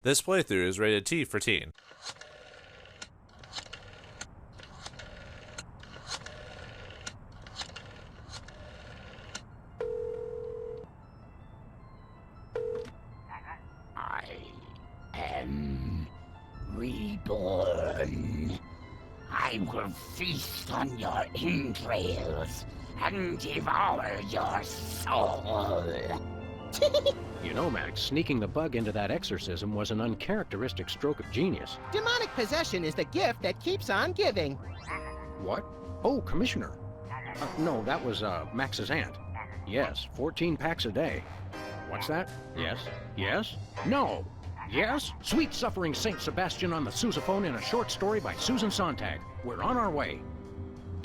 This playthrough is rated T for teen. I am reborn. I will feast on your entrails and devour your soul. You know, Max, sneaking the bug into that exorcism was an uncharacteristic stroke of genius. Demonic possession is the gift that keeps on giving. What? Oh, Commissioner. No, that was Max's aunt. Yes, 14 packs a day. What's that? Yes. Yes? No. Yes? Sweet Suffering Saint Sebastian on the sousaphone in a short story by Susan Sontag. We're on our way.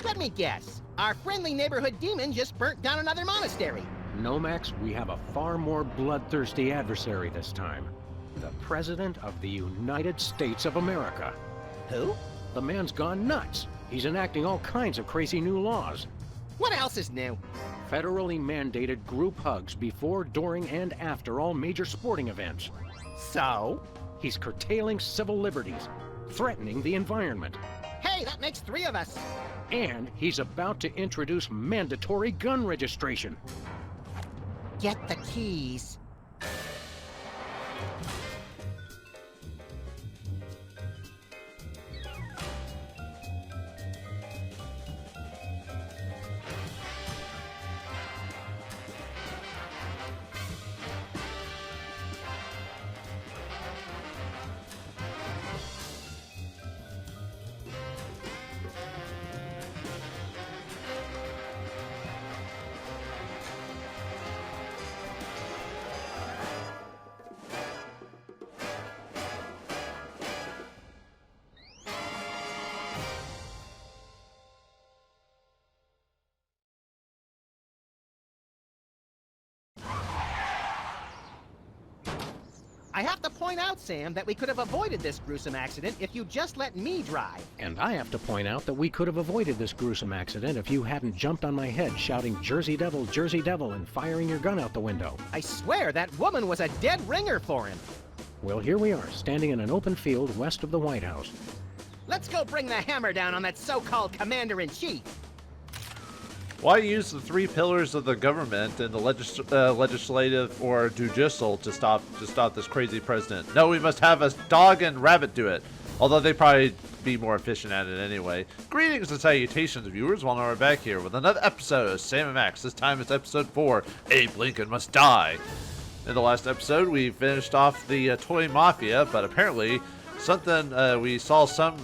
Let me guess. Our friendly neighborhood demon just burnt down another monastery. No, Max, we have a far more bloodthirsty adversary this time. The President of the United States of America. Who? The man's gone nuts. He's enacting all kinds of crazy new laws. What else is new? Federally mandated group hugs before, during, and after all major sporting events. So? He's curtailing civil liberties, threatening the environment. Hey, that makes 3 of us. And he's about to introduce mandatory gun registration. Get the keys. I have to point out, Sam, that we could have avoided this gruesome accident if you just let me drive. And I have to point out that we could have avoided this gruesome accident if you hadn't jumped on my head shouting Jersey Devil, and firing your gun out the window. I swear that woman was a dead ringer for him. Well, here we are, standing in an open field west of the White House. Let's go bring the hammer down on that so-called commander-in-chief. Why use the 3 pillars of the government and the legislative or judicial to stop this crazy president? No, we must have a dog and rabbit do it. Although they'd probably be more efficient at it anyway. Greetings and salutations, viewers. Well, now we're back here with another episode of Sam and Max. This time it's episode 4, Abe Lincoln Must Die. In the last episode, we finished off the toy mafia, but apparently we saw some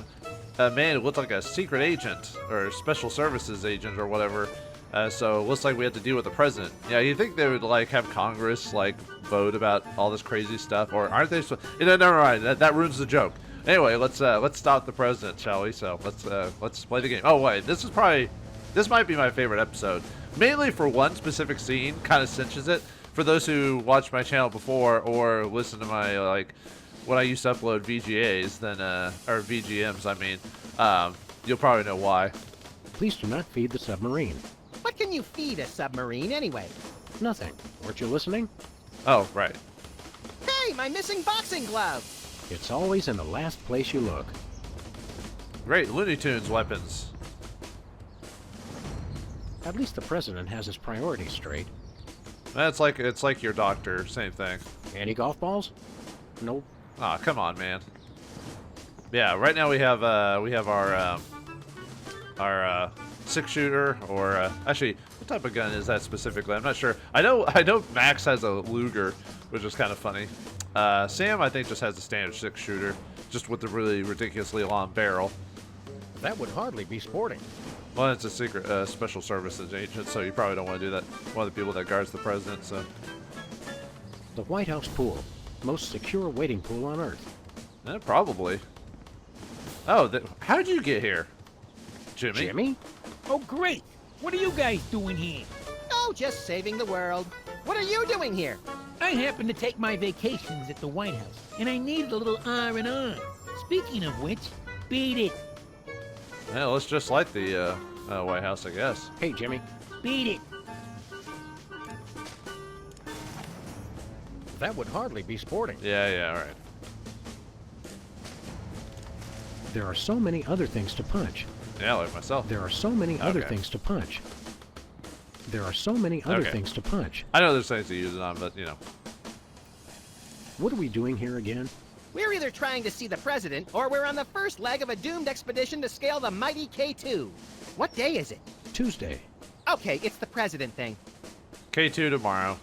man who looked like a secret agent or special services agent or whatever. So it looks like we have to deal with the president. Yeah, you think they would like have Congress like vote about all this crazy stuff, or aren't they? Never mind. That ruins the joke. Anyway, let's stop the president, shall we? So let's play the game. Oh wait, this might be my favorite episode, mainly for one specific scene. Kind of cinches it. For those who watched my channel before or listen to my when I used to upload VGAs, then or VGMs, I mean, you'll probably know why. Please do not feed the submarine. What can you feed a submarine anyway? Nothing. Weren't you listening? Oh, right. Hey, my missing boxing glove! It's always in the last place you look. Great Looney Tunes weapons. At least the president has his priorities straight. It's like your doctor, same thing. Any golf balls? Nope. Aw, come on, man. Yeah, right now we have our 6-shooter, or actually, what type of gun is that specifically? I'm not sure. I know Max has a Luger, which is kind of funny. Sam, I think, just has a standard 6-shooter, just with the really ridiculously long barrel. That would hardly be sporting. Well, it's a secret special services agent, so you probably don't want to do that. One of the people that guards the president, so. The White House pool. Most secure waiting pool on Earth. Probably. Oh, how'd you get here? Jimmy? Jimmy? Oh, great! What are you guys doing here? Oh, just saving the world. What are you doing here? I happen to take my vacations at the White House, and I needed a little R&R. Speaking of which, beat it. Yeah, let's just light the White House, I guess. Hey, Jimmy. Beat it. That would hardly be sporting. Yeah, all right. There are so many other things to punch. Yeah, like myself. There are so many other Okay. things to punch. There are so many other Okay. things to punch. I know there's things to use it on, but, you know. What are we doing here again? We're either trying to see the president, or we're on the first leg of a doomed expedition to scale the mighty K2. What day is it? Tuesday. Okay, it's the president thing. K2 tomorrow.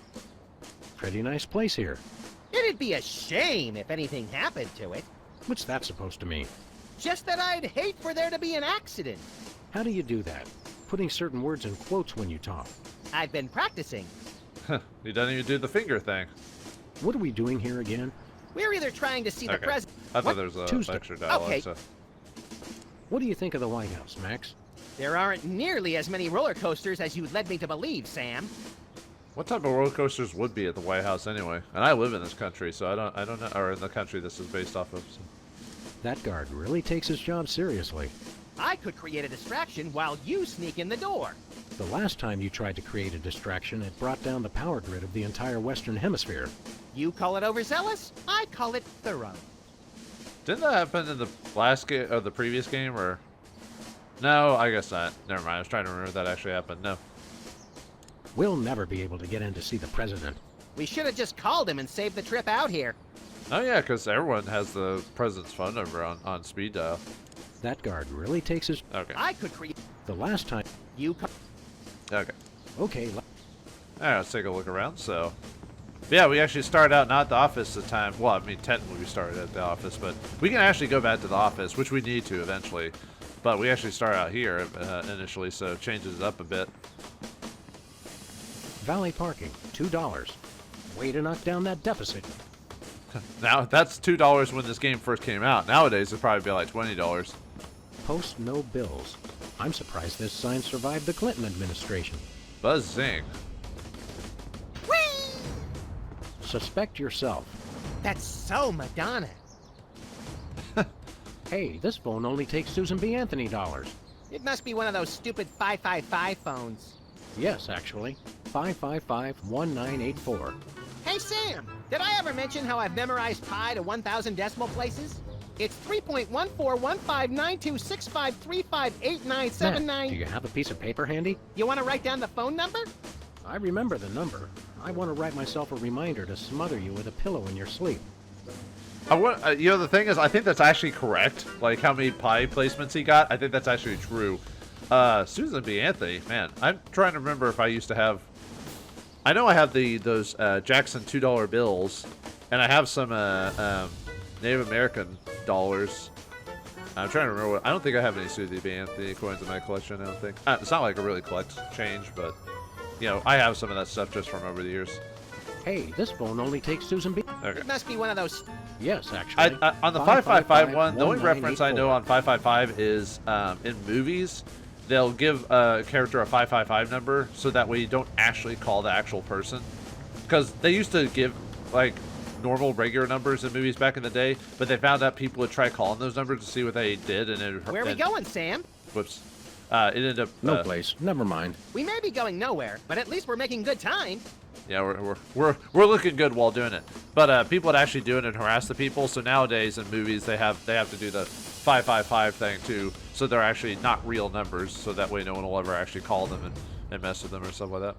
Pretty nice place here. It'd be a shame if anything happened to it. What's that supposed to mean? Just that I'd hate for there to be an accident. How do you do that? Putting certain words in quotes when you talk. I've been practicing. He doesn't even do the finger thing. What are we doing here again? We're either trying to see the Okay. president. I thought What? there was a Tuesday. extra dialogue. Okay. So. What do you think of the White House, Max? There aren't nearly as many roller coasters as you'd led me to believe, Sam. What type of roller coasters would be at the White House anyway? And I live in this country, so I don't know, or in the country this is based off of. So. That guard really takes his job seriously. I could create a distraction while you sneak in the door. The last time you tried to create a distraction, it brought down the power grid of the entire Western Hemisphere. You call it overzealous, I call it thorough. Didn't that happen in the last game or the previous game, or? No, I guess not. Never mind. I was trying to remember if that actually happened. No. We'll never be able to get in to see the president. We should have just called him and saved the trip out here. Oh yeah, because everyone has the president's phone number on speed dial. That guard really takes his... Okay. I could create. The last time... You call. Okay. Okay, All right, let's take a look around. So, yeah, we actually started out not at the office this time. Well, I mean, technically we started at the office, but we can actually go back to the office, which we need to eventually. But we actually start out here initially, so it changes it up a bit. valet parking, $2. Way to knock down that deficit. Now, that's $2 when this game first came out. Nowadays, it'd probably be like $20. Post no bills. I'm surprised this sign survived the Clinton administration. Buzzing. Whee! Suspect yourself. That's so Madonna. Hey, this phone only takes Susan B. Anthony dollars. It must be one of those stupid 555 phones. Yes, actually. 555-1984. Hey, Sam, did I ever mention how I've memorized pi to 1,000 decimal places? It's Matt, do 3.14159265358979. you have a piece of paper handy? You want to write down the phone number? I remember the number. I want to write myself a reminder to smother you with a pillow in your sleep. You know, the thing is, I think that's actually correct. Like, how many pie placements he got, I think that's actually true. Susan B. Anthony, man, I'm trying to remember if I used to have... I know I have those Jackson $2 bills, and I have some Native American dollars. I'm trying to remember what... I don't think I have any Susan B. Anthony coins in my collection, I don't think. It's not like I really collect change, but, you know, I have some of that stuff just from over the years. Hey, this phone only takes Susan B. Okay. It must be one of those. Yes, actually. On the 555 one, the only reference I know on 555 is in movies, they'll give a character a 555 number so that way you don't actually call the actual person. Because they used to give, like, normal, regular numbers in movies back in the day, but they found out people would try calling those numbers to see what they did, and it... Where are we going, Sam? Whoops. It ended up... No place. Never mind. We may be going nowhere, but at least we're making good time. Yeah, we're looking good while doing it. But people would actually do it and harass the people. So nowadays in movies they have to do the 555 thing too. So they're actually not real numbers. So that way no one will ever actually call them and mess with them or stuff like that.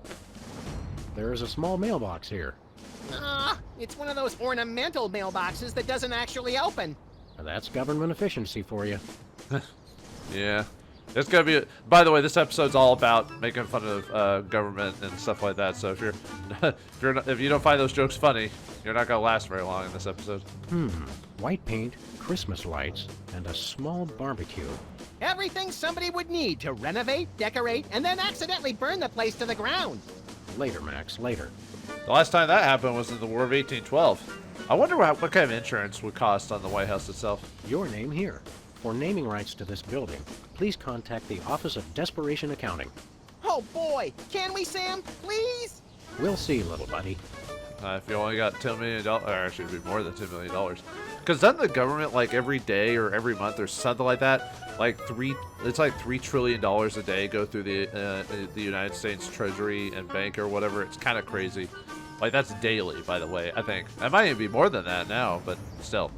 There is a small mailbox here. It's one of those ornamental mailboxes that doesn't actually open. That's government efficiency for you. Yeah. It's gonna be. By the way, this episode's all about making fun of government and stuff like that. So if you don't find those jokes funny, you're not gonna last very long in this episode. White paint, Christmas lights, and a small barbecue. Everything somebody would need to renovate, decorate, and then accidentally burn the place to the ground. Later, Max, later. The last time that happened was in the War of 1812. I wonder what kind of insurance would cost on the White House itself. Your name here. For naming rights to this building, please contact the Office of Desperation Accounting. Oh boy, can we, Sam? Please? We'll see, little buddy. If you only got $10 million, or actually it'd be more than $10 million. Because doesn't the government, like, every day or every month or something like that, like it's like $3 trillion a day go through the United States Treasury and bank or whatever. It's kind of crazy. Like, that's daily, by the way, I think. It might even be more than that now, but still.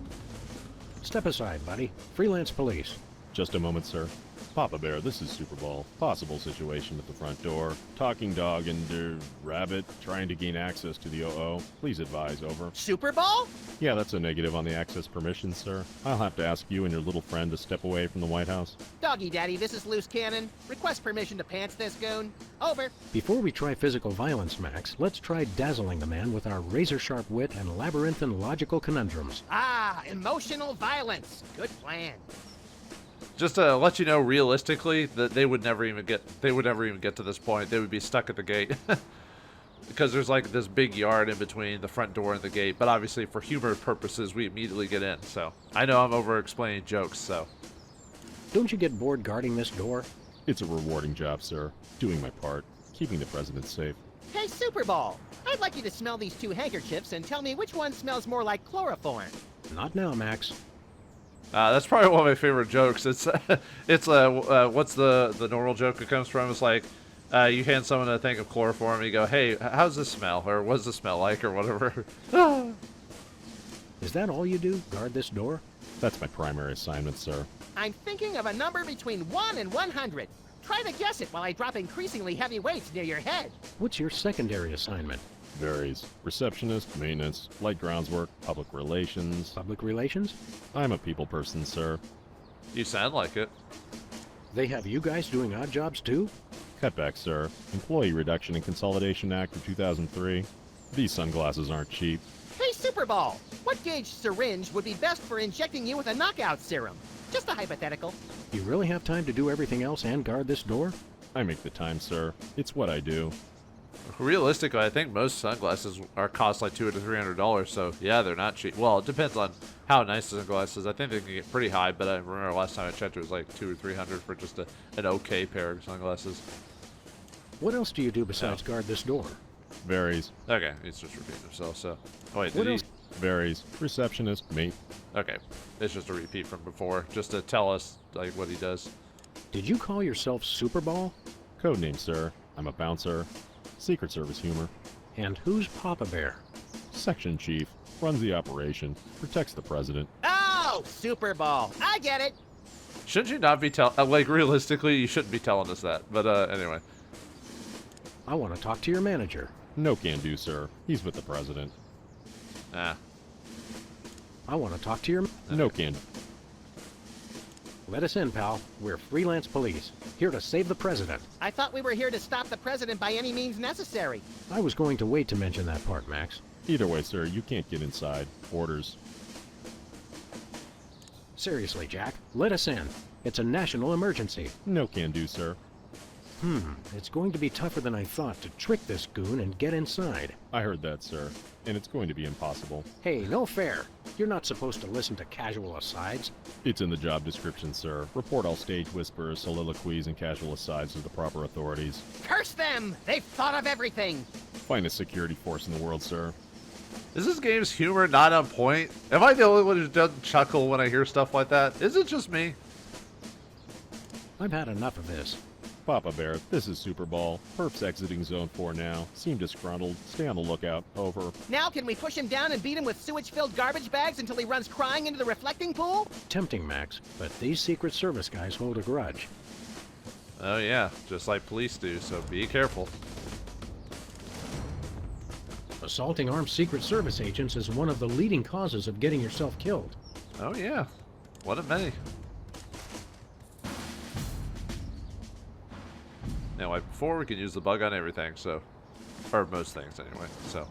Step aside, buddy. Freelance police. Just a moment, sir. Papa Bear, this is Super Bowl. Possible situation at the front door. Talking dog and, rabbit trying to gain access to the OO. Please advise, over. Super Bowl? Yeah, that's a negative on the access permissions, sir. I'll have to ask you and your little friend to step away from the White House. Doggy Daddy, this is Loose Cannon. Request permission to pants this goon. Over. Before we try physical violence, Max, let's try dazzling the man with our razor-sharp wit and labyrinthine logical conundrums. Ah, emotional violence. Good plan. Just to let you know, realistically, that they would never even get to this point. They would be stuck at the gate. Because there's like this big yard in between the front door and the gate. But obviously, for humor purposes, we immediately get in. So I know I'm over-explaining jokes, so. Don't you get bored guarding this door? It's a rewarding job, sir. Doing my part. Keeping the president safe. Hey, Super Bowl. I'd like you to smell these 2 handkerchiefs and tell me which one smells more like chloroform. Not now, Max. That's probably one of my favorite jokes. It's what's the normal joke it comes from? It's like you hand someone a thing of chloroform and you go, hey, how's this smell? Or what does this smell like? Or whatever. Is that all you do? Guard this door? That's my primary assignment, sir. I'm thinking of a number between 1 and 100. Try to guess it while I drop increasingly heavy weights near your head. What's your secondary assignment? Varies. Receptionist, maintenance, light groundswork, public relations. Public relations? I'm a people person, sir. You sound like it. They have you guys doing odd jobs too? Cutback, sir. Employee Reduction and Consolidation Act of 2003. These sunglasses aren't cheap. Hey, Super Bowl. What gauge syringe would be best for injecting you with a knockout serum? Just a hypothetical. You really have time to do everything else and guard this door? I make the time, sir. It's what I do. Realistically, I think most sunglasses cost like $200 to $300, so yeah, they're not cheap. Well, it depends on how nice the sunglasses. I think they can get pretty high, but I remember last time I checked, it was like $200 or $300 for just an okay pair of sunglasses. What else do you do besides guard this door? Varies. Okay, he's just repeating himself. So, oh, wait, What did he? else? Varies. Receptionist, mate. Okay, it's just a repeat from before, just to tell us like what he does. Did you call yourself Super Bowl? Codename, sir. I'm a bouncer. Secret Service humor. And who's Papa Bear? Section chief. Runs the operation. Protects the president. Oh, Super Bowl. I get it. Shouldn't you not be like realistically, you shouldn't be telling us that. But anyway. I want to talk to your manager. No can do, sir. He's with the president. Ah. I want to talk to your... No can. Let us in, pal. We're freelance police, here to save the president. I thought we were here to stop the president by any means necessary. I was going to wait to mention that part, Max. Either way, sir, you can't get inside. Orders. Seriously, Jack, let us in. It's a national emergency. No can do, sir. It's going to be tougher than I thought to trick this goon and get inside. I heard that, sir. And it's going to be impossible. Hey, no fair. You're not supposed to listen to casual asides. It's in the job description, sir. Report all stage whispers, soliloquies, and casual asides to the proper authorities. Curse them! They've thought of everything. Finest security force in the world, sir. Is this game's humor not on point? Am I the only one who doesn't chuckle when I hear stuff like that? Is it just me? I've had enough of this. Papa Bear, this is Super Bowl. Perps exiting Zone 4 now. Seem disgruntled. Stay on the lookout. Over. Now can we push him down and beat him with sewage-filled garbage bags until he runs crying into the reflecting pool? Tempting, Max, but these Secret Service guys hold a grudge. Oh yeah, just like police do, so be careful. Assaulting armed Secret Service agents is one of the leading causes of getting yourself killed. Oh yeah, one of many. Now, like before, we could use the bug on everything, so... Or most things, anyway, so...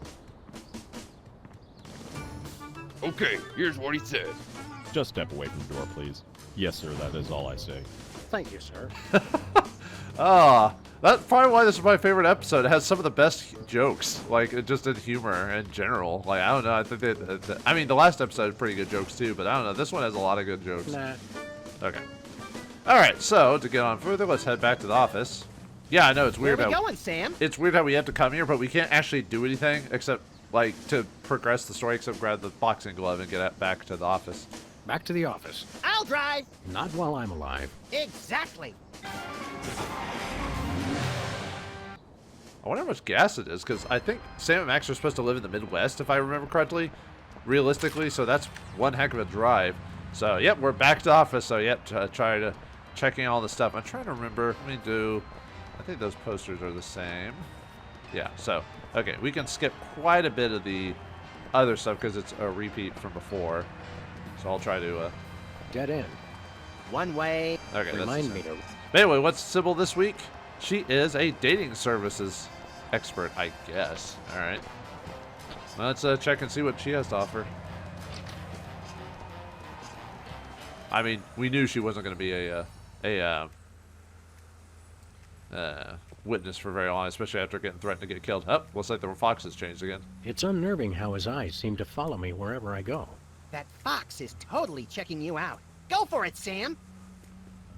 Okay, here's what he said. Just step away from the door, please. Yes, sir, that is all I say. Thank you, sir. Ah, that's probably why this is my favorite episode. It has some of the best jokes, like, just in humor in general. Like, I don't know, I think that... I mean, the last episode had pretty good jokes, too, but I don't know, this one has a lot of good jokes. Nah. Okay. Alright, so, to get on further, let's head back to the office. Yeah, I know, it's Where weird are we how... going, Sam? It's weird how we have to come here, but we can't actually do anything except, like, to progress the story, except grab the boxing glove and get back to the office. Back to the office. I'll drive. Not while I'm alive. Exactly. I wonder how much gas it is, because I think Sam and Max are supposed to live in the Midwest, if I remember correctly, realistically, so that's one heck of a drive. So, yep, we're back to office. So, yep, try to checking all the stuff. I'm trying to remember. Let me do. I think those posters are the same. Yeah. So, okay, we can skip quite a bit of the other stuff because it's a repeat from before. So I'll try to. Dead end. One way. Okay. Remind me that's the same. to... But anyway, what's Sybil this week? She is a dating services expert, I guess. All right. Well, let's check and see what she has to offer. I mean, we knew she wasn't going to be a witness for very long, especially after getting threatened to get killed. Oh, looks like the fox has changed again. It's unnerving how his eyes seem to follow me wherever I go. That fox is totally checking you out. Go for it, Sam.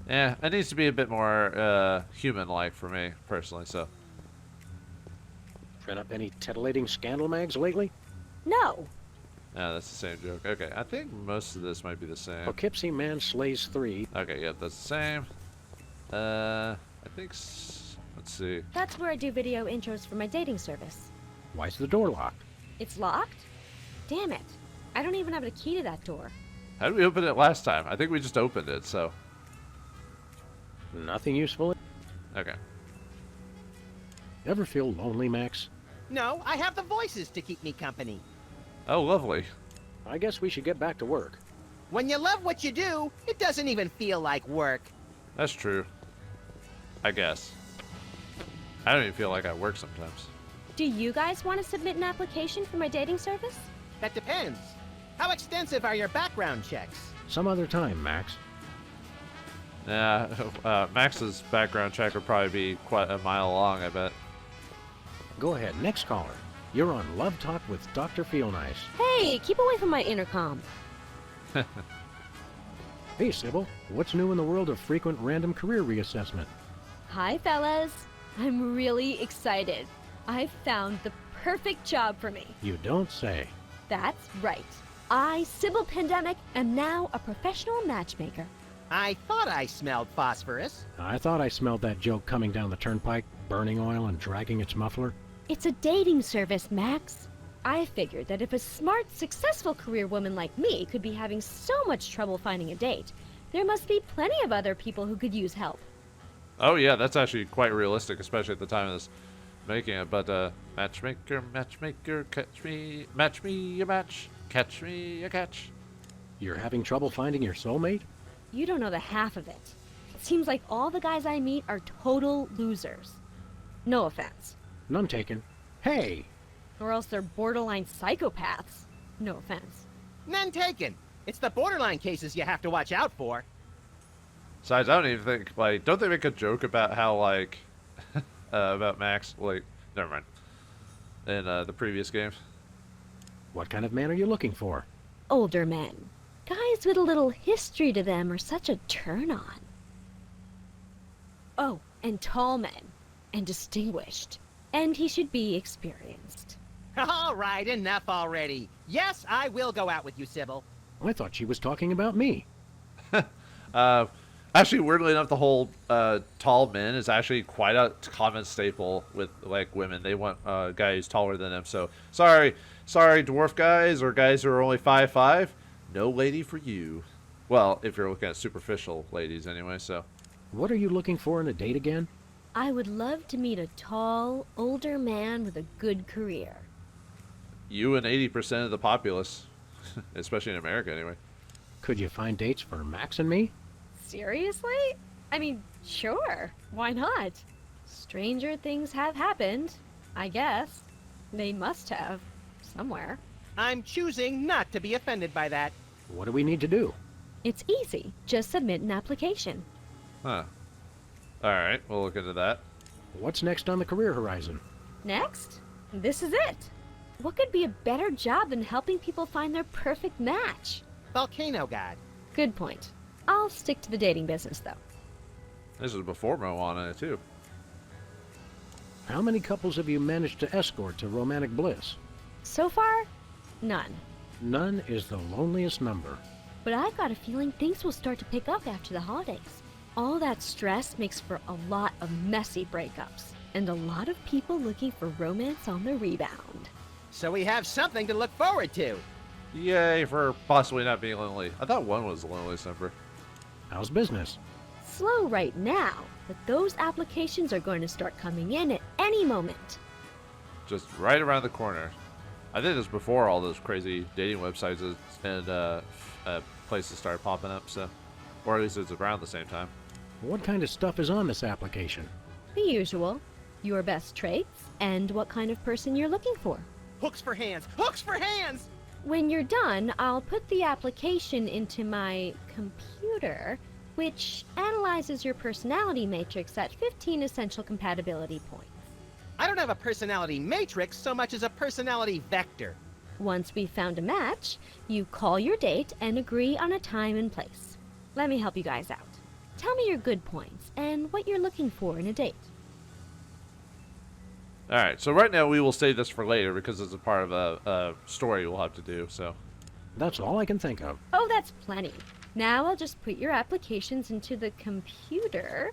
Yeah, it needs to be a bit more human-like for me, personally, so. Print up any titillating scandal mags lately? No. Yeah, that's the same joke. Okay, I think most of this might be the same. Poughkeepsie Man slays 3. Okay, yep, that's the same. I think, let's see. That's where I do video intros for my dating service. Why's the door locked? It's locked? Damn it. I don't even have a key to that door. How did we open it last time? I think we just opened it, so. Nothing useful? Okay. Ever feel lonely, Max? No, I have the voices to keep me company. Oh, lovely. I guess we should get back to work. When you love what you do, it doesn't even feel like work. That's true. I guess. I don't even feel like I work sometimes. Do you guys want to submit an application for my dating service? That depends. How extensive are your background checks? Some other time, Max. Yeah, Max's background check would probably be quite a mile long, I bet. Go ahead, next caller. You're on Love Talk with Dr. Feelnice. Hey, keep away from my intercom. Hey, Sybil. What's new in the world of frequent random career reassessment? Hi, fellas. I'm really excited. I found the perfect job for me. You don't say. That's right. I, Sybil Pandemic, am now a professional matchmaker. I thought I smelled phosphorus. I thought I smelled that joke coming down the turnpike, burning oil and dragging its muffler. It's a dating service, Max. I figured that if a smart, successful career woman like me could be having so much trouble finding a date, there must be plenty of other people who could use help. Oh yeah, that's actually quite realistic, especially at the time of this making it. But matchmaker, catch me, match me a match, catch me a catch. You're having trouble finding your soulmate? You don't know the half of it. It seems like all the guys I meet are total losers. No offense. None taken. Hey! Or else they're borderline psychopaths. No offense. None taken. It's the borderline cases you have to watch out for. Besides, I don't even think, like, don't they make a joke about how, like, about Max, like, never mind, in the previous game? What kind of man are you looking for? Older men. Guys with a little history to them are such a turn-on. Oh, and tall men. And distinguished. And he should be experienced. All right, enough already. Yes, I will go out with you, Sybil. I thought she was talking about me. Actually, weirdly enough, the whole tall men is actually quite a common staple with, like, women. They want a guy who's taller than them. So, sorry, dwarf guys or guys who are only 5'5", no lady for you. Well, if you're looking at superficial ladies anyway, so. What are you looking for in a date again? I would love to meet a tall, older man with a good career. You and 80% of the populace, especially in America anyway. Could you find dates for Max and me? Seriously? I mean, sure. Why not? Stranger things have happened, I guess. They must have. Somewhere. I'm choosing not to be offended by that. What do we need to do? It's easy. Just submit an application. Huh. Alright, we'll look into that. What's next on the career horizon? Next? This is it. What could be a better job than helping people find their perfect match? Volcano God. Good point. I'll stick to the dating business, though. This is before Moana, too. How many couples have you managed to escort to romantic bliss? So far, none. None is the loneliest number. But I've got a feeling things will start to pick up after the holidays. All that stress makes for a lot of messy breakups, and a lot of people looking for romance on the rebound. So we have something to look forward to. Yay for possibly not being lonely. I thought 1 was the loneliest number. How's business? Slow right now, but those applications are going to start coming in at any moment. Just right around the corner. I think it was before all those crazy dating websites and places started popping up, so. Or at least it's around the same time. What kind of stuff is on this application? The usual. Your best traits and what kind of person you're looking for. Hooks for hands! Hooks for hands! When you're done, I'll put the application into my computer, which analyzes your personality matrix at 15 essential compatibility points. I don't have a personality matrix so much as a personality vector. Once we've found a match, you call your date and agree on a time and place. Let me help you guys out. Tell me your good points and what you're looking for in a date. Alright, so right now we will save this for later because it's a part of a story we'll have to do, so. That's all I can think of. Oh, that's plenty. Now I'll just put your applications into the computer.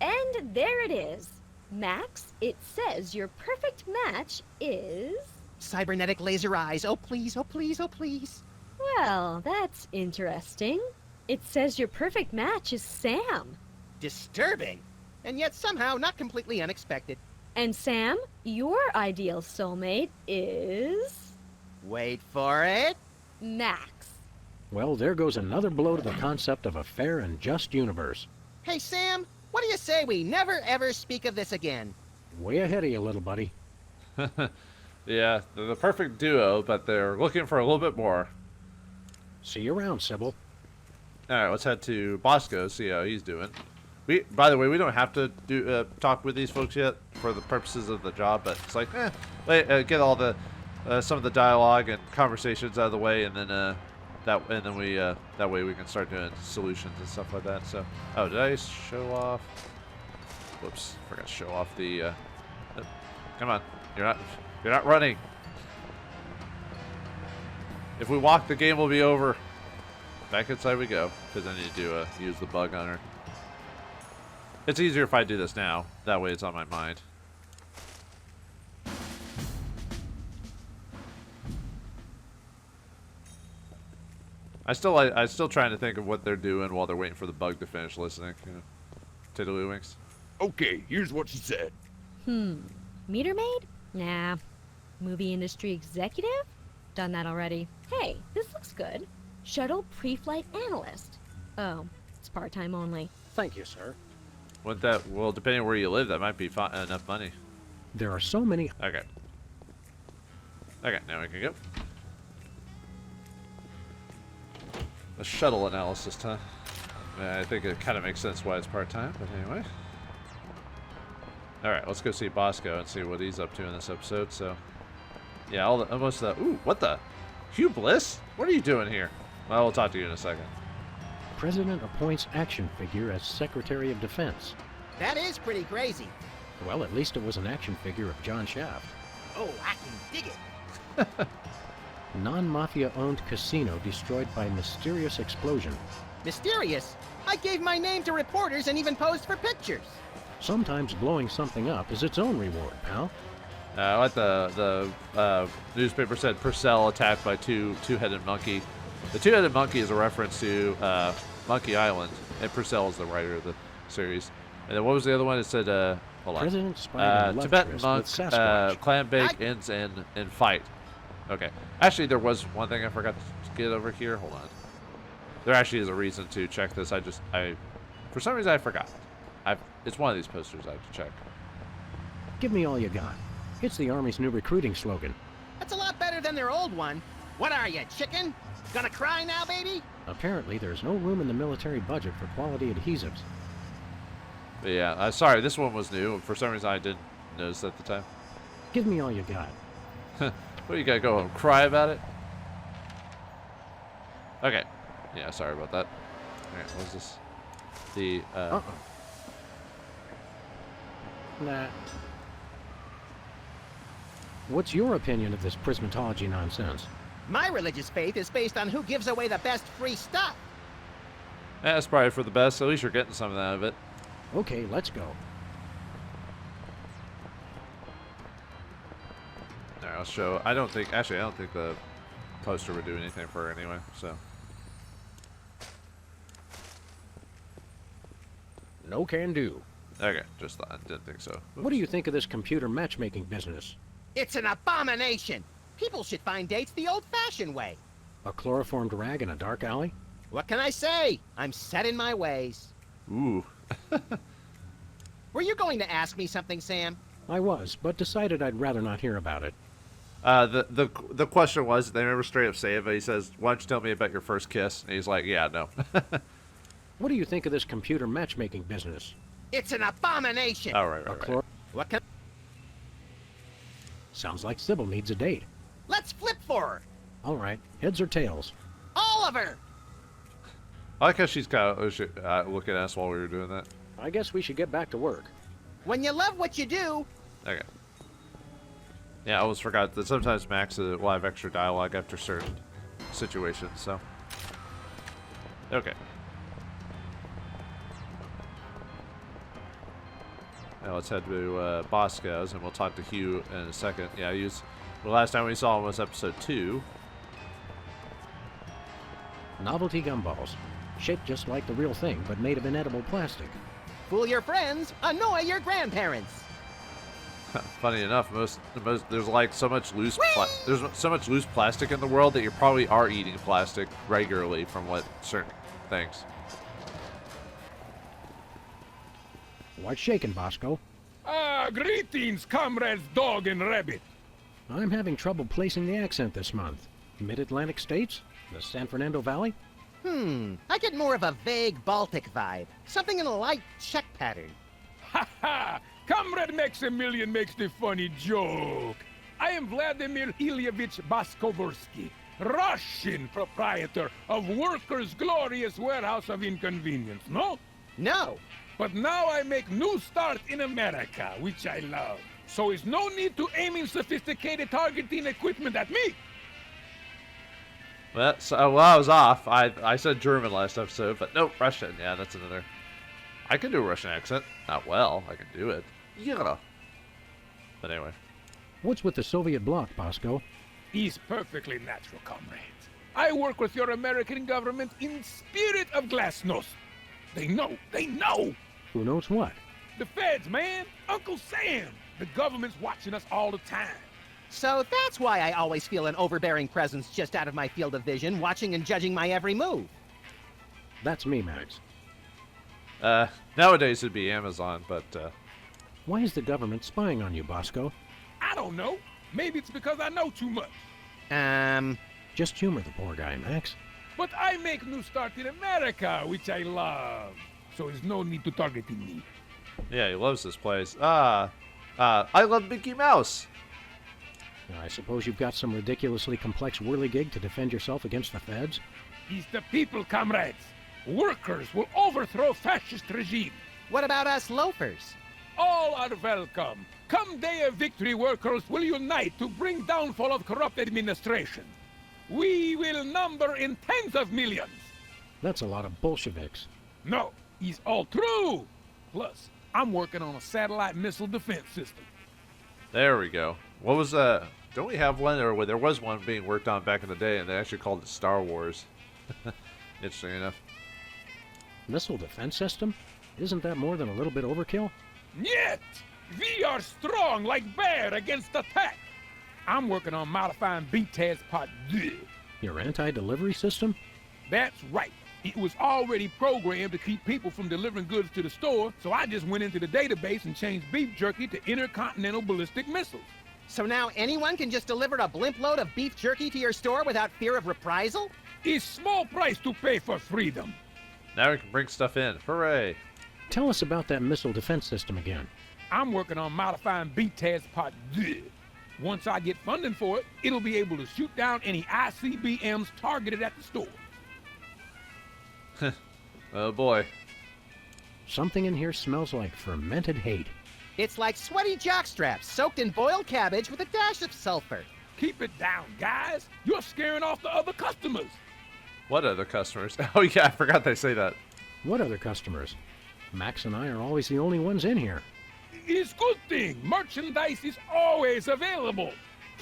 And there it is. Max, it says your perfect match is... Cybernetic laser eyes. Oh, please, oh, please, oh, please. Well, that's interesting. It says your perfect match is Sam. Disturbing. And yet somehow not completely unexpected. And Sam, your ideal soulmate is... Wait for it. Max. Well, there goes another blow to the concept of a fair and just universe. Hey, Sam, what do you say we never ever speak of this again? Way ahead of you, little buddy. Yeah, they're the perfect duo, but they're looking for a little bit more. See you around, Sybil. Alright, let's head to Bosco, see how he's doing. By the way, we don't have to do talk with these folks yet for the purposes of the job, but it's like, get all the some of the dialogue and conversations out of the way, and then that way we can start doing solutions and stuff like that. So, oh, did I show off? Whoops, forgot to show off the. Come on, you're not running. If we walk, the game will be over. Back inside we go, because I need to use the bug on her. It's easier if I do this now. That way it's on my mind. I'm still trying to think of what they're doing while they're waiting for the bug to finish listening. You know, Tiddlywinks. Okay, here's what she said. Meter maid? Nah. Movie industry executive? Done that already. Hey, this looks good. Shuttle pre-flight analyst. Oh, it's part-time only. Thank you, sir. What that? Well, depending on where you live, that might be enough money. There are so many... Okay. Okay, now we can go. A shuttle analysis, huh? I think it kind of makes sense why it's part-time, but anyway. Alright, let's go see Bosco and see what he's up to in this episode, so... Yeah, almost the... Ooh, what the? Hugh Bliss? What are you doing here? Well, we'll talk to you in a second. President appoints action figure as Secretary of Defense. That is pretty crazy. Well, at least it was an action figure of John Shaft. Oh, I can dig it. Non-mafia-owned casino destroyed by mysterious explosion. Mysterious? I gave my name to reporters and even posed for pictures. Sometimes blowing something up is its own reward, pal. What the newspaper said, Purcell attacked by two-headed monkey. The two-headed monkey is a reference to Monkey Island, and Purcell is the writer of the series. And then what was the other one? It said, hold on. President spied a Tibetan love monk, interest with Sasquatch. clan bake ends in fight. Okay. Actually, there was one thing I forgot to get over here. Hold on. There actually is a reason to check this. For some reason, I forgot. It's one of these posters I have to check. Give me all you got. It's the Army's new recruiting slogan. That's a lot better than their old one. What are you, chicken? Gonna cry now, baby? Apparently, there's no room in the military budget for quality adhesives. But yeah, sorry, this one was new. For some reason, I didn't notice at the time. Give me all you got. What, you gotta go home and cry about it? Okay. Yeah, sorry about that. Alright, what was this? The, Nah. What's your opinion of this prismatology nonsense? My religious faith is based on who gives away the best free stuff. Yeah, that's probably for the best. At least you're getting something out of it. Okay, let's go. Alright, Whitehouse show. I don't think the poster would do anything for her anyway, so. No can do. Okay, just thought. Didn't think so. What do you think of this computer matchmaking business? It's an abomination. People should find dates the old-fashioned way. A chloroformed rag in a dark alley? What can I say? I'm set in my ways. Ooh. Were you going to ask me something, Sam? I was, but decided I'd rather not hear about it. The question was, they never straight up say it, but he says, why don't you tell me about your first kiss? And he's like, yeah, no. What do you think of this computer matchmaking business? It's an abomination. Oh, right. What can... Sounds like Sybil needs a date. Let's flip for her. All right, heads or tails? Oliver! I like how she's kind of looking at us while we were doing that. I guess we should get back to work. When you love what you do... Okay. Yeah, I almost forgot that sometimes Max will have extra dialogue after certain situations, so. Okay. Now let's head to Bosco's, and we'll talk to Hugh in a second. Yeah, the last time we saw him was episode 2. Novelty gumballs. Shaped just like the real thing, but made of inedible plastic. Fool your friends, annoy your grandparents. Funny enough, there's like so much loose plastic in the world that you probably are eating plastic regularly from certain things. What's shaking, Bosco? Greetings, comrades Dog and Rabbit. I'm having trouble placing the accent this month. Mid-Atlantic states? The San Fernando Valley? I get more of a vague Baltic vibe. Something in a light Czech pattern. Ha ha! Comrade Maximilian makes the funny joke. I am Vladimir Ilyevich Baskovorsky, Russian proprietor of Workers' Glorious Warehouse of Inconvenience, no? No. But now I make new start in America, which I love. So is no need to aiming sophisticated targeting equipment at me. Well, I was off. I said German last episode, but nope, Russian. Yeah, that's another. I can do a Russian accent. Not well. I can do it. Yeah. But anyway. What's with the Soviet bloc, Bosco? He's perfectly natural, comrades. I work with your American government in spirit of glasnost. They know. Who knows what? The feds, man. Uncle Sam. The government's watching us all the time. So that's why I always feel an overbearing presence just out of my field of vision, watching and judging my every move. That's me, Max. Nowadays it'd be Amazon, but, Why is the government spying on you, Bosco? I don't know. Maybe it's because I know too much. Just humor the poor guy, Max. But I make new start in America, which I love. So there's no need to target me. Yeah, he loves this place. I love Mickey Mouse. I suppose you've got some ridiculously complex whirligig to defend yourself against the feds? It's the people, comrades. Workers will overthrow fascist regime. What about us loafers? All are welcome. Come day of victory, workers will unite to bring downfall of corrupt administration. We will number in tens of millions. That's a lot of Bolsheviks. No, it's all true. Plus, I'm working on a satellite missile defense system. There we go. What was don't we have one, or there was one being worked on back in the day, and they actually called it Star Wars. Interesting enough. Missile defense system? Isn't that more than a little bit overkill? Yet, we are strong like bear against attack. I'm working on modifying BTAS Part-10. Your anti-delivery system? That's right. It was already programmed to keep people from delivering goods to the store, so I just went into the database and changed beef jerky to intercontinental ballistic missiles. So now anyone can just deliver a blimp load of beef jerky to your store without fear of reprisal? It's small price to pay for freedom. Now we can bring stuff in. Hooray! Tell us about that missile defense system again. I'm working on modifying BTAS Part-10. Once I get funding for it, it'll be able to shoot down any ICBMs targeted at the store. Oh boy. Something in here smells like fermented hate. It's like sweaty jockstraps soaked in boiled cabbage with a dash of sulfur. Keep it down, guys. You're scaring off the other customers. What other customers? Oh yeah, I forgot they say that. What other customers? Max and I are always the only ones in here. It's good thing. Merchandise is always available.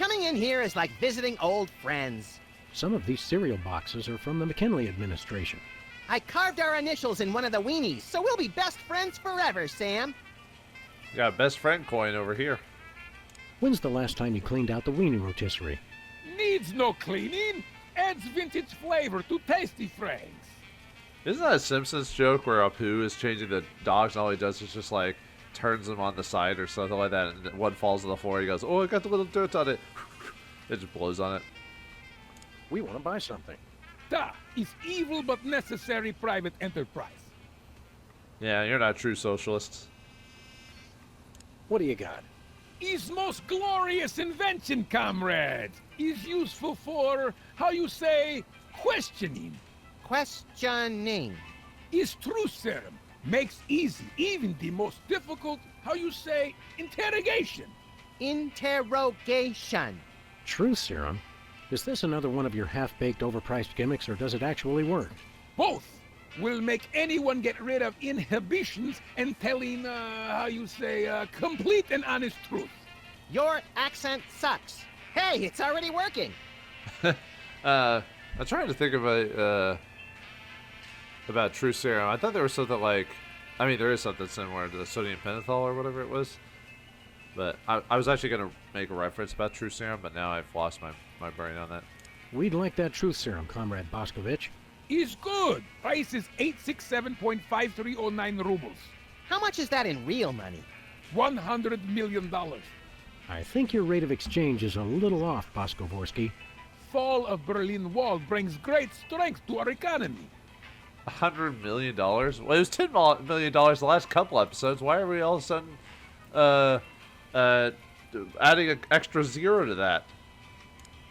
Coming in here is like visiting old friends. Some of these cereal boxes are from the McKinley administration. I carved our initials in one of the weenies, so we'll be best friends forever, Sam. Got a best friend coin over here. When's the last time you cleaned out the weenie rotisserie? Needs no cleaning. Adds vintage flavor to tasty frags. Isn't that a Simpsons joke where Apu is changing the dogs and all he does is just like turns them on the side or something like that, and one falls to the floor. He goes, "Oh, I got the little dirt on it." It just blows on it. We want to buy something. Da is evil but necessary private enterprise. Yeah, you're not a true socialist. What do you got? Is most glorious invention, comrades. Is useful for, how you say, questioning. Questioning. Is truth serum. Makes easy even the most difficult, how you say, interrogation. Interrogation. Truth serum? Is this another one of your half-baked, overpriced gimmicks, or does it actually work? Both will make anyone get rid of inhibitions and telling, how you say, complete and honest truth. Your accent sucks. Hey, it's already working. I'm trying to think about True Serum. I thought there was something like, I mean, there is something similar to the sodium pentothal or whatever it was. But I was actually going to make a reference about True Serum, but now I've lost my brain on that. We'd like that truth serum, Comrade Boscovich. Is good. Price is 867.5309 rubles. How much is that in real money? $100 million. I think your rate of exchange is a little off, Boskovorsky. Fall of Berlin Wall brings great strength to our economy. $100 million? Well, it was $10 million the last couple episodes. Why are we all of a sudden adding an extra zero to that?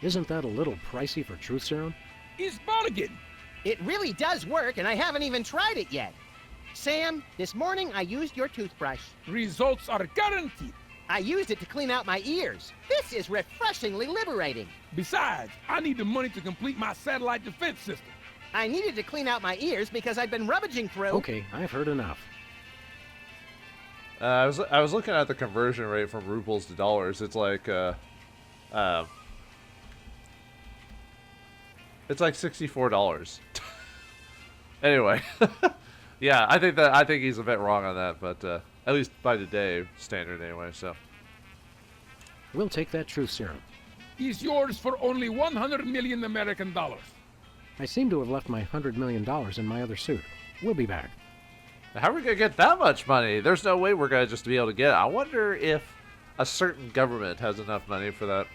Isn't that a little pricey for truth serum? Is bargain. It really does work, and I haven't even tried it yet. Sam, this morning I used your toothbrush. Results are guaranteed. I used it to clean out my ears. This is refreshingly liberating. Besides, I need the money to complete my satellite defense system. I needed to clean out my ears because I've been rummaging through... Okay, I've heard enough. I was looking at the conversion rate from rubles to dollars. It's like it's like $64. Anyway, yeah, I think he's a bit wrong on that, but at least by today standard anyway. So We'll take that truth serum. Is yours for only 100 million American dollars. I seem to have left my $100 million in my other suit. We'll be back. how are we gonna get that much money? There's no way we're gonna just be able to get it. I wonder if a certain government has enough money for that.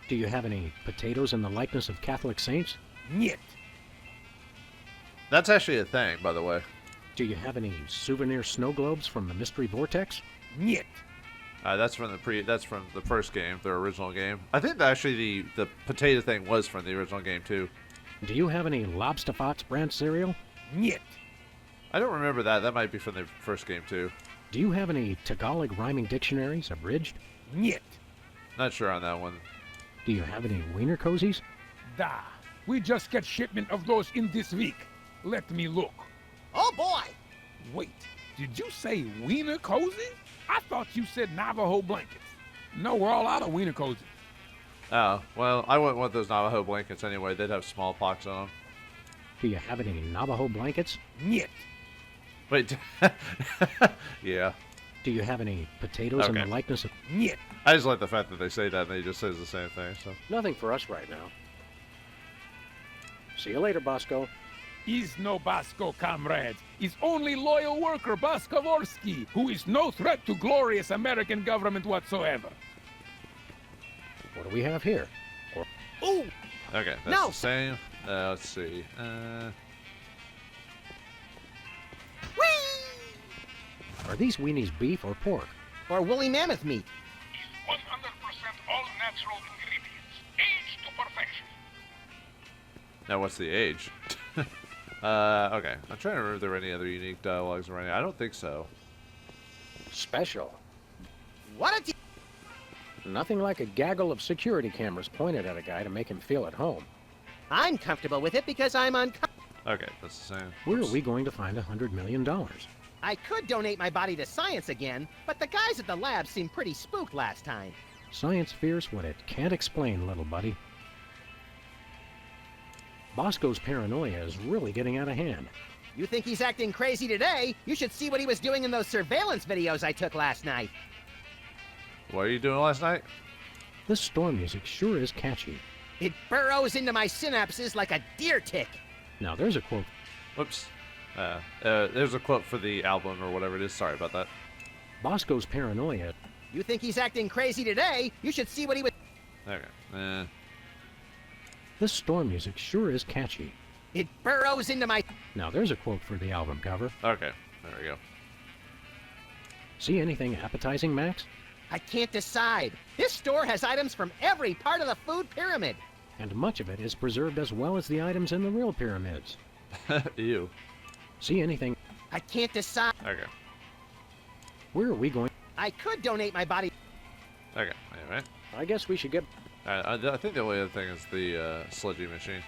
Do you have any potatoes in the likeness of Catholic saints? Niet. That's actually a thing, by the way. Do you have any souvenir snow globes from the Mystery Vortex? Niet. That's from the first game, the original game. I think that actually the potato thing was from the original game too. Do you have any Lobsterfots brand cereal? Niet. I don't remember that. That might be from the first game too. Do you have any Tagalog rhyming dictionaries, abridged? Niet. Not sure on that one. Do you have any wiener cozies? Da. We just get shipment of those in this week. Let me look. Oh, boy! Wait, did you say wiener cozy? I thought you said Navajo blankets. No, we're all out of wiener cozy. Oh, well, I wouldn't want those Navajo blankets anyway. They'd have smallpox on them. Do you have any Navajo blankets? Niet. Wait. Yeah. Do you have any potatoes in the Okay. likeness of... Niet. I just like the fact that they say that and they just says the same thing. So Nothing for us right now. See you later, Bosco. Is no Bosco, comrades. Is only loyal worker Boskovorsky, who is no threat to glorious American government whatsoever. What do we have here? Ooh! okay, that's No. the same. Let's see. Whee! Are these weenies beef or pork? Or woolly mammoth meat. 100% all natural ingredients, aged to perfection. Now what's the age? Okay. I'm trying to remember if there were any other unique dialogues around here. I don't think so. Special. What a... Nothing like a gaggle of security cameras pointed at a guy to make him feel at home. I'm comfortable with it because I'm Okay, that's the same. Where Oops. are we going to find $100 million? I could donate my body to science again, but the guys at the lab seemed pretty spooked last time. Science fears what it can't explain, little buddy. Bosco's paranoia is really getting out of hand. You think he's acting crazy today? You should see what he was doing in those surveillance videos I took last night. What are you doing last night? This storm music sure is catchy. It burrows into my synapses like a deer tick. Now there's a quote. Whoops. There's a quote for the album or whatever it is. Sorry about that. Bosco's paranoia. You think he's acting crazy today? You should see what he was... Okay. This storm music sure is catchy. It burrows into my... Now there's a quote for the album cover. Okay. There we go. See anything appetizing, Max? I can't decide. This store has items from every part of the food pyramid. And much of it is preserved as well as the items in the real pyramids. Ew. See anything? I can't decide. Okay. Where are we going? I could donate my body. Okay. Anyway. I guess we should get... I think the only other thing is the sludgy machine.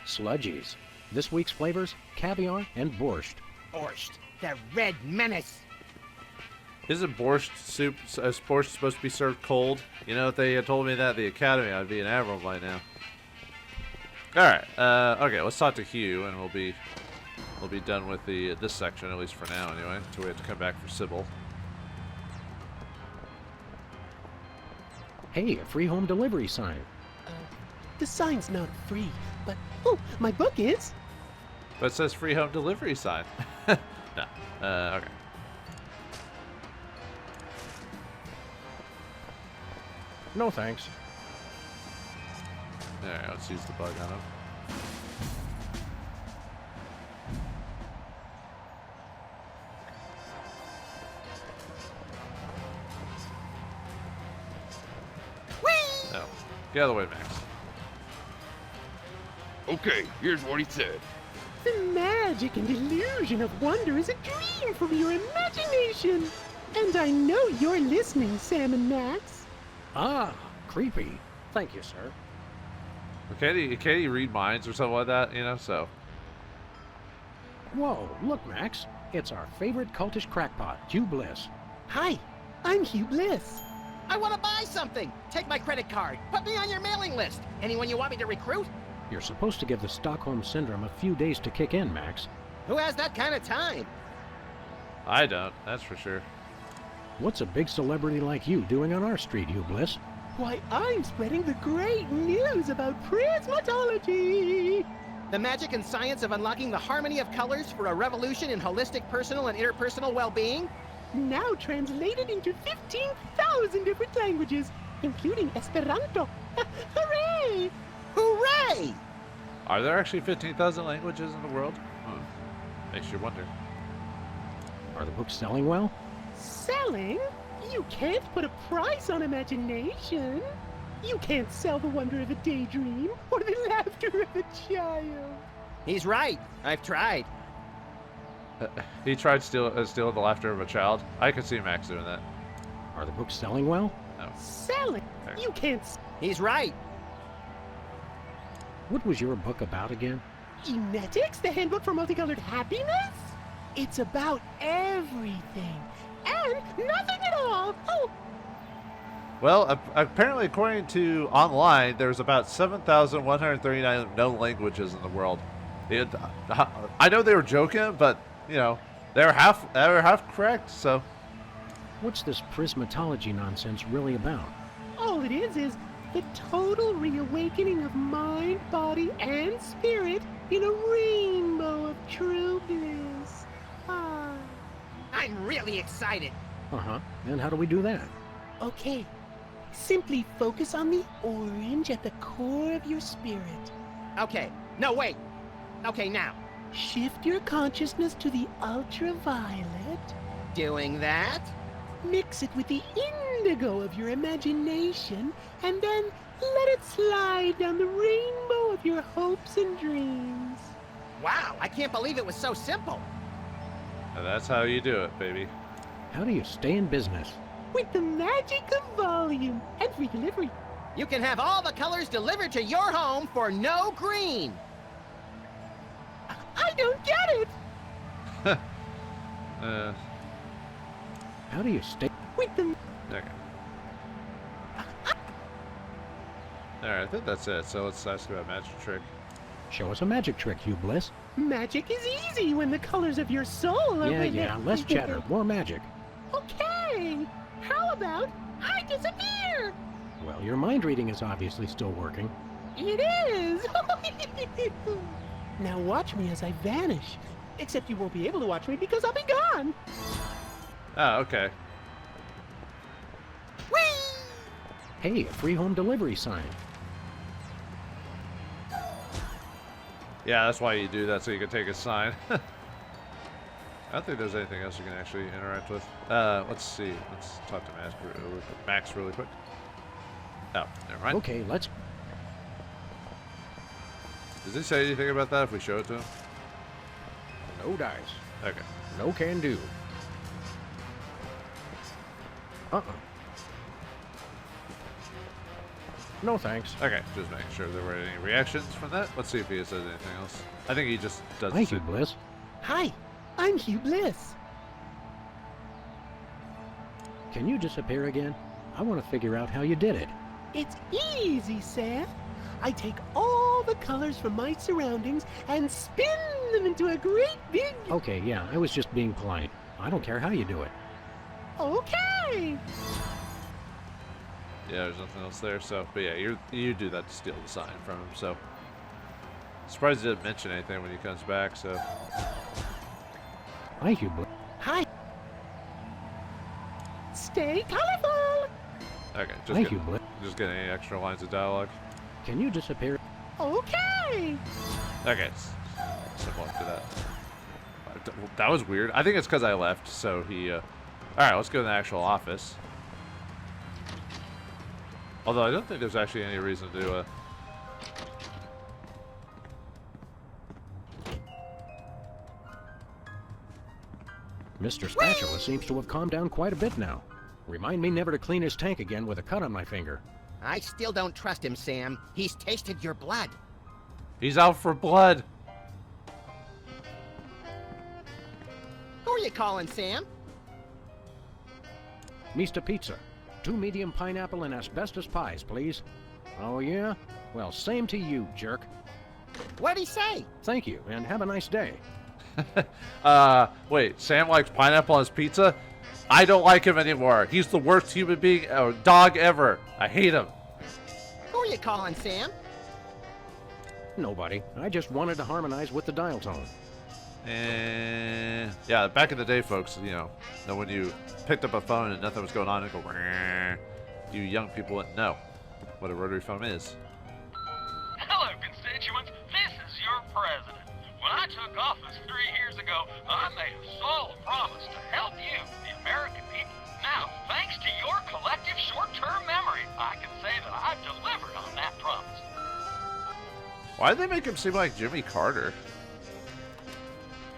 Sludgies. This week's flavors, caviar and borscht. Borscht, the red menace. Isn't borscht soup borscht supposed to be served cold? You know, if they had told me that at the academy, I'd be an admiral by now. All right. Okay. Let's talk to Hugh, and we'll be done with this section, at least for now, anyway. Until we have to come back for Sybil. Hey, a free home delivery sign. The sign's not free, but oh, my book is. But it says free home delivery sign. No. Okay. No thanks. Alright, let's use the bug on him. Whee! No. Get out of the way, Max. Okay, here's what he said. The magic and illusion of wonder is a dream from your imagination. And I know you're listening, Sam and Max. Ah, creepy. Thank you, sir. Can't he read minds or something like that, you know, so. Whoa, look, Max. It's our favorite cultish crackpot, Hugh Bliss. Hi, I'm Hugh Bliss. I want to buy something. Take my credit card. Put me on your mailing list. Anyone you want me to recruit? You're supposed to give the Stockholm Syndrome a few days to kick in, Max. Who has that kind of time? I don't, that's for sure. What's a big celebrity like you doing on our street, Hugh Bliss? Why, I'm spreading the great news about prismatology. The magic and science of unlocking the harmony of colors for a revolution in holistic personal and interpersonal well-being. Now translated into 15,000 different languages, including Esperanto. Hooray! Hooray! Are there actually 15,000 languages in the world? Makes you wonder. Are the books selling well? Selling? You can't put a price on imagination. You can't sell the wonder of a daydream or the laughter of a child. He's right. I've tried. He tried stealing the laughter of a child. I could see Max doing that. Are the books selling well? No. Selling? You can't. He's right. What was your book about again? Genetics, the handbook for multicolored happiness? It's about everything and nothing at all. Oh. Well, apparently, according to online, there's about 7,139 known languages in the world. I know they were joking, but you know, they were half correct. So, what's this prismatology nonsense really about? All it is the total reawakening of mind, body, and spirit in a rainbow of true bliss. Ah. I'm really excited. Uh-huh. And how do we do that? Okay. Simply focus on the orange at the core of your spirit. Okay. No, wait. Okay, now. Shift your consciousness to the ultraviolet. Doing that. Mix it with the indigo of your imagination, and then let it slide down the rainbow of your hopes and dreams. Wow, I can't believe it was so simple. and that's how you do it, baby. How do you stay in business? With the magic of volume and free delivery. You can have all the colors delivered to your home for no green. I don't get it. How do you stay? With the... Okay. Alright, I think that's it. So let's ask about magic trick. Show us a magic trick, Hugh Bliss. Magic is easy when the colors of your soul are Yeah, less chatter, more magic. Okay. How about I disappear? Well, your mind reading is obviously still working. It is. Now watch me as I vanish. Except you won't be able to watch me because I'll be gone. Oh, okay. Whee! Hey, a free home delivery sign. Yeah, that's why you do that, so you can take a sign. I don't think there's anything else you can actually interact with. Let's see. Let's talk to Max really quick. Oh, never mind. Okay, let's... Does he say anything about that if we show it to him? No dice. Okay. No can do. No thanks. Okay, just making sure there were any reactions from that. Let's see if he says anything else. I think he just does Thank the you, same. Bliss. Hi, I'm Hugh Bliss. Can you disappear again? I want to figure out how you did it. It's easy, Sam. I take all the colors from my surroundings and spin them into a great big... Okay, yeah, I was just being polite. I don't care how you do it. Okay. Yeah, there's nothing else there. So, but yeah, you do that to steal the sign from him. So, surprised he didn't mention anything when he comes back. So, Thank you, Bliss. Hi. Stay colorful. okay, Thank you, Bliss. just get any extra lines of dialogue. Can you disappear? Okay. Okay, similar to that. That was weird. I think it's because I left. So he. All right, let's go to the actual office. Although I don't think there's actually any reason to. Mr. Spatula seems to have calmed down quite a bit now. Remind me never to clean his tank again with a cut on my finger. I still don't trust him, Sam. He's tasted your blood. He's out for blood. Who are you calling, Sam? Mr. Pizza. 2 medium pineapple and asbestos pies, please. Oh, yeah? Well, same to you, jerk. What'd he say? Thank you, and have a nice day. Wait, Sam likes pineapple on his pizza? I don't like him anymore. He's the worst human being or dog ever. I hate him. Who are you calling, Sam? Nobody. I just wanted to harmonize with the dial tone. And yeah, back in the day, folks, you know when you picked up a phone and nothing was going on, and go, "Rrrr," you young people wouldn't know what a rotary phone is. Hello, constituents. This is your president. When I took office 3 years ago, I made a solemn promise to help you, the American people. Now, thanks to your collective short-term memory, I can say that I've delivered on that promise. Why did they make him seem like Jimmy Carter?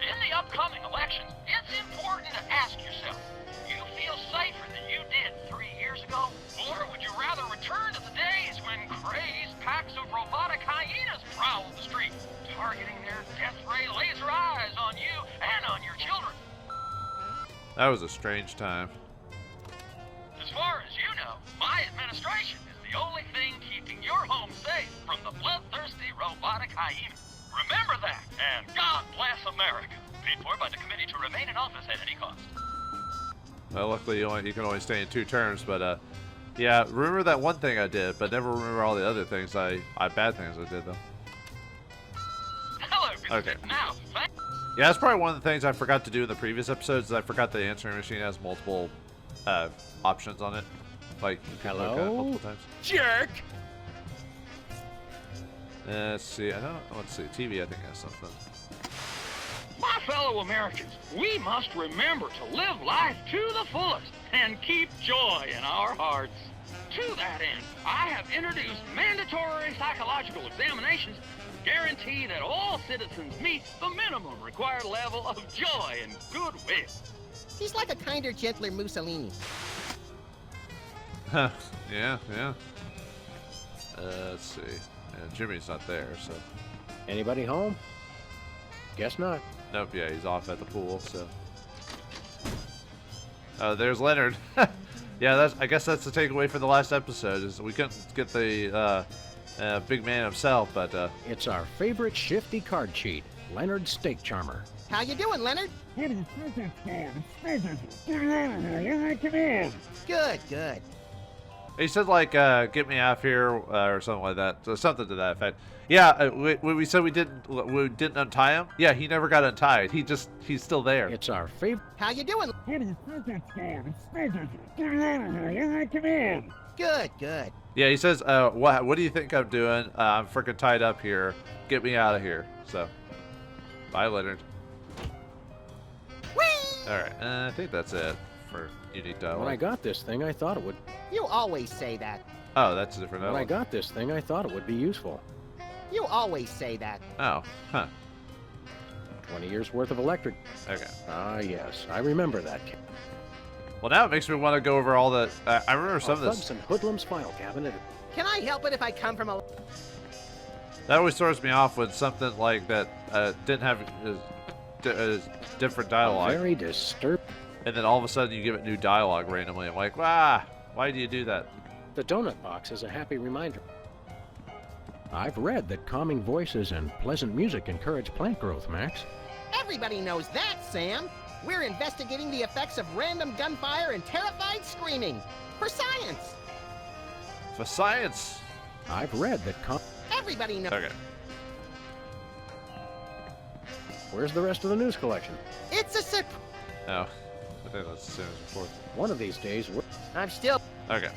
In the upcoming elections, it's important to ask yourself, you feel safer than you did 3 years ago? Or would you rather return to the days when crazed packs of robotic hyenas prowled the street, targeting their death ray laser eyes on you and on your children? That was a strange time. As far as you know, my administration is the only thing keeping your home safe from the bloodthirsty robotic hyena. Remember that, and God bless America. Paid for by the committee to remain in office at any cost. Well, luckily you can only stay in 2 terms, but yeah, remember that one thing I did, but never remember all the other things bad things I did though. Hello, Okay. Now, Yeah, that's probably one of the things I forgot to do in the previous episodes. Is I forgot the answering machine has multiple options on it. Like, you can look at it multiple times. Jerk! Let's see. Let's see. TV, I think, has something. my fellow Americans, we must remember to live life to the fullest and keep joy in our hearts. To that end, I have introduced mandatory psychological examinations to guarantee that all citizens meet the minimum required level of joy and goodwill. He's like a kinder, gentler Mussolini. Yeah. Let's see. Yeah, Jimmy's not there, so. Anybody home? Guess not. Nope, yeah, he's off at the pool, so. There's Leonard. Yeah, I guess that's the takeaway for the last episode, is we couldn't get the big man himself, but It's our favorite shifty card cheat, Leonard Steak Charmer. How you doing, Leonard? Good, good. he said like, "Get me out of here" or something like that, so something to that effect. Yeah, we said we didn't untie him. Yeah, he never got untied. He's still there. It's our favorite. How you doing? Good, good. Yeah, he says, what do you think I'm doing? I'm freaking tied up here. Get me out of here. So, bye, Leonard. Whee! All right, I think that's it for unique When I dialogue. got this thing, I thought it would. You always say that. Oh, that's a different When I dialogue. got this thing, I thought it would be useful. You always say that. Oh, huh. 20 years worth of electric. Okay. Ah, yes, I remember that. Well, now it makes me want to go over all the. I remember some of Thugs this. and Hoodlum's file cabinet. Can I help it if I come from a... That always throws me off when something like that didn't have different dialogue, Very disturbed. and then all of a sudden you give it new dialogue randomly. I'm like, why do you do that? The donut box is a happy reminder. I've read that calming voices and pleasant music encourage plant growth, Max. Everybody knows that, Sam. We're investigating the effects of random gunfire and terrified screaming. For science. For science. I've read that Everybody knows. Okay. Where's the rest of the news collection? It's a surprise. Oh, I think that's the same as before. One of these days, I'm still... Okay.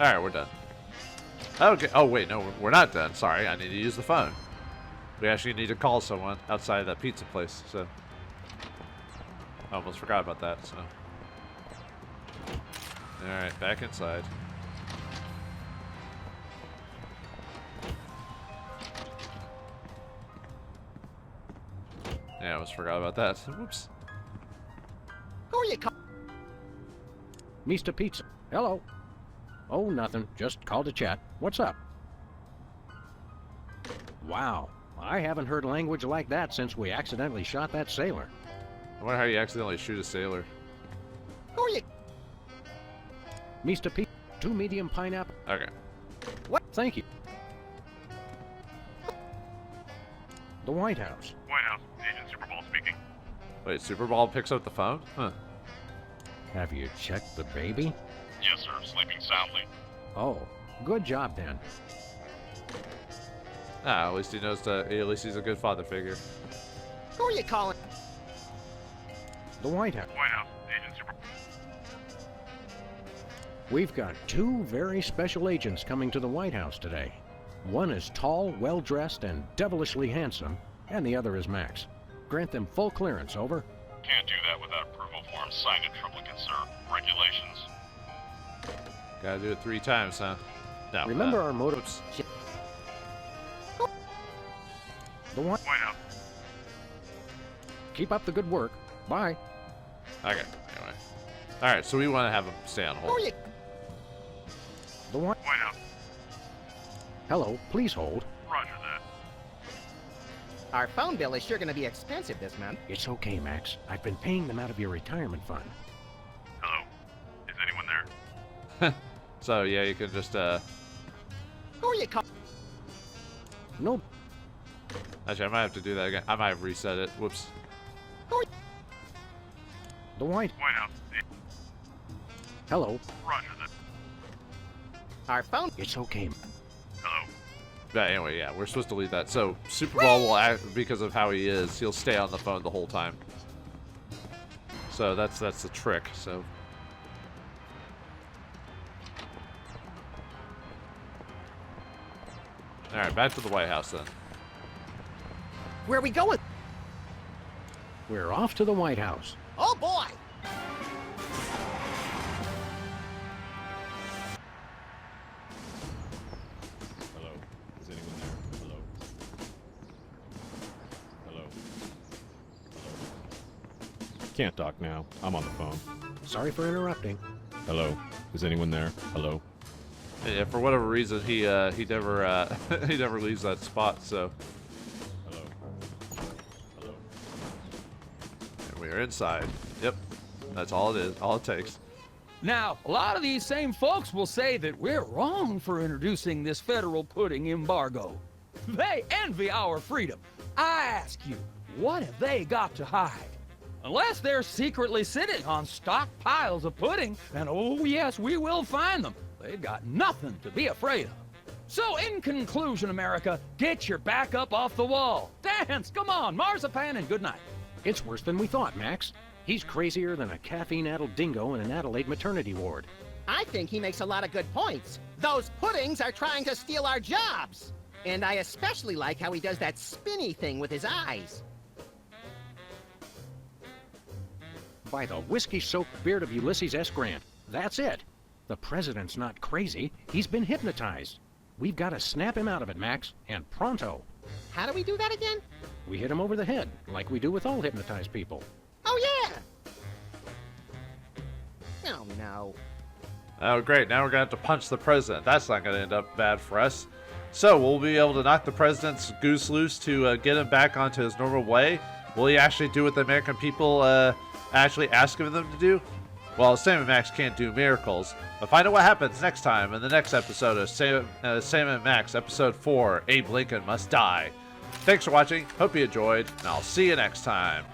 All right, we're done. Okay. Oh wait, no, we're not done. Sorry, I need to use the phone. We actually need to call someone outside of that pizza place. So I almost forgot about that. So. All right, back inside. Yeah, I almost forgot about that. Whoops. Who are you calling? Mr. Pizza. Hello. Oh, nothing. Just called to chat. What's up? Wow. I haven't heard language like that since we accidentally shot that sailor. I wonder how you accidentally shoot a sailor. Who are you... Mr. Pizza. 2 medium pineapple. Okay. What? Thank you. The White House. Whitehouse, Agent Superball speaking. Wait, Super Ball picks up the phone? Huh. Have you checked the baby? Yes, sir. Sleeping soundly. Oh, good job then. Ah, at least he knows at least he's a good father figure. Who are you calling? The White House. Whitehouse, Agent Super. We've got 2 very special agents coming to the White House today. One is tall, well-dressed, and devilishly handsome, and the other is Max. Grant them full clearance, over. Can't do that without approval form signed in triplicate, sir. Regulations. Gotta do it 3 times, huh? No. Remember our motive. Oops. The White. Whitehouse. Keep up the good work. Bye. Okay. Anyway. All right. So we want to have him stay on Who hold. are you... The White. Whitehouse. Hello. Please hold. Roger that. Our phone bill is sure going to be expensive this month. It's okay, Max. I've been paying them out of your retirement fund. Hello. Is anyone there? So yeah, you can just Who are you calling? No. actually I might have to do that again. I might have reset it. Whoops. The White. Whitehouse. Hello. Roger that. Our phone... It's okay. Hello. But anyway, yeah, we're supposed to leave that. So Super Ball will act because of how he is. He'll stay on the phone the whole time. So that's the trick. So. All right, back to the White House then. Where are we going? We're off to the White House. Oh, boy! Hello. Is anyone there? Hello. Hello. Hello. Can't talk now. I'm on the phone. Sorry for interrupting. Hello. Is anyone there? Hello. Yeah, for whatever reason, he never he never leaves that spot. So. Hello. Hello. And we are inside. Yep, that's all it is. All it takes. Now, a lot of these same folks will say that we're wrong for introducing this federal pudding embargo. They envy our freedom. I ask you, what have they got to hide? Unless they're secretly sitting on stockpiles of pudding, and oh yes, we will find them. They've got nothing to be afraid of. So in conclusion, America, get your back up off the wall. Dance, come on, marzipan, and good night. It's worse than we thought, Max. He's crazier than a caffeine-addled dingo in an Adelaide maternity ward. I think he makes a lot of good points. Those puddings are trying to steal our jobs. And I especially like how he does that spinny thing with his eyes. By the whiskey-soaked beard of Ulysses S. Grant, that's it. The president's not crazy. He's been hypnotized. We've got to snap him out of it, Max, and pronto. How do we do that again? We hit him over the head, like we do with all hypnotized people. Oh, yeah! Oh, no. Oh, great. Now we're going to have to punch the president. That's not going to end up bad for us. So, we'll be able to knock the president's goose loose to get him back onto his normal way. Will he actually do what the American people actually ask of them to do? Well, Sam and Max can't do miracles. But find out what happens next time in the next episode of Sam and Max, Episode 4, Abe Lincoln Must Die. Thanks for watching. Hope you enjoyed, and I'll see you next time.